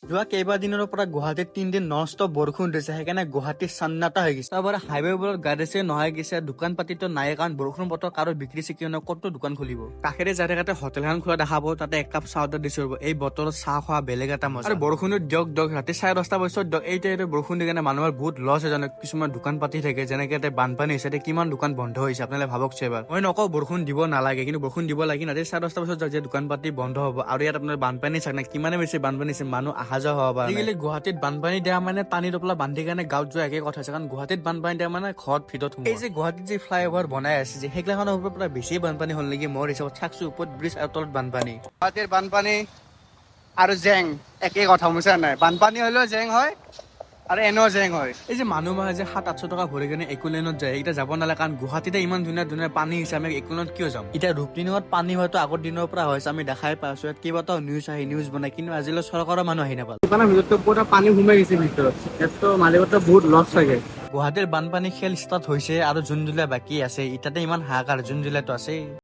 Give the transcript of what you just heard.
যোৱা কেইবাদিনৰ পৰা গুৱাহাটীত 3 দিন নন ষ্টপ বৰষুণ দিছে, সেইকাৰণে গুৱাহাটী চান্নাটা হৈ গৈছে। তাৰপৰা হাইৱেবোৰত গাড়ী নহয় গৈছে, দোকান পাতিতো নাই, কাৰণ বৰষুণ বতৰ কাৰো বিক্ৰী চিক্ৰী নহয়, ক'তো দোকান খুলিব। কাষেৰে যাই থাকোঁতে হোটেলখন খোলা দেখা পাব, তাতে এক কাপ চাহ অৰ্ডাৰ দিছো। এই বতৰত চাহ খোৱা বেলেগ এটা মজা। আৰু বৰষুণত দিয়ক ৰাতি 10:30 বজাত দিয়ক, এইটো বৰষুণ দি কাৰণে মানুহৰ বহুত লছ হৈ জানে। কিছুমান দোকান পাতি থাকে, যেনেকে বানপানী হৈছে, কিমান দোকান বন্ধ হৈছে আপোনালোকে ভাবকচোন এবাৰ। মই নকওঁ বৰষুণ দিব নালাগে, কিন্তু বৰষুণ দিব লাগে। ৰাতি 10:30 বজাত যে দোকান পাতি বন্ধ হ'ব, আৰু ইয়াত আপোনাৰ বানপানী চাওক না, কিমানে বেছি বানপানী হৈছে, মানুহ অহা যোৱা হ'ব পাৰে। আজিকালি গুৱাহাটীত বানপানী দিয়া মানে পানী টোপোলা বান্ধি কাৰণে গাঁৱত যোৱা একে কথা হৈছে, কাৰণ গুৱাহাটীত বানপানী দিয়া মানে ঘৰত ভিতৰত সোমোৱা। এই যে গুৱাহাটীত যে ফ্লাইঅভাৰ বনাই আছে যে, সেইগিলাখনৰ ওপৰত পৰা বেছি বানপানী হ'ল নেকি মোৰ হিচাপত। চাকচো ওপৰত ব্ৰিজ আৰু তলত বানপানী। গুৱাহাটীৰ বানপানী আৰু জেং একেই কথা, বুজিছা নাই? বানপানী হ'লেও জেং হয় আৰু এনেও জেং হয়। এই যে মানুহ মাহে যে 700-800 টকা ভৰি কিনে একোলেনত যায়, এতিয়া যাব নালাগে, কাৰণ গুৱাহাটীতে ইমান ধুনীয়া ধুনীয়া পানী হৈছে, আমি একোলেনত কিয় যাম? এতিয়া ৰূপদিনত পানী হয়তো আগৰ দিনৰ পৰা হৈছে, আমি দেখাই পাইছো। ইয়াত কেইবাটাও নিউজ বনাই, কিন্তু আজিলৈ চৰকাৰৰ মানুহ আহি নাপাল। দোকানৰ ভিতৰতো পুৰা পানী সোমাই গৈছে ভিতৰত, ইয়াততো মালিকতো বহুত লছ থাকে। গুৱাহাটীৰ বানপানী খেল ষ্টাৰ্ট হৈছে, আৰু জুন জুলাই বাকী আছে। ইতাতে ইমান হাহাকাৰ, জুন জুলাইতো আছে।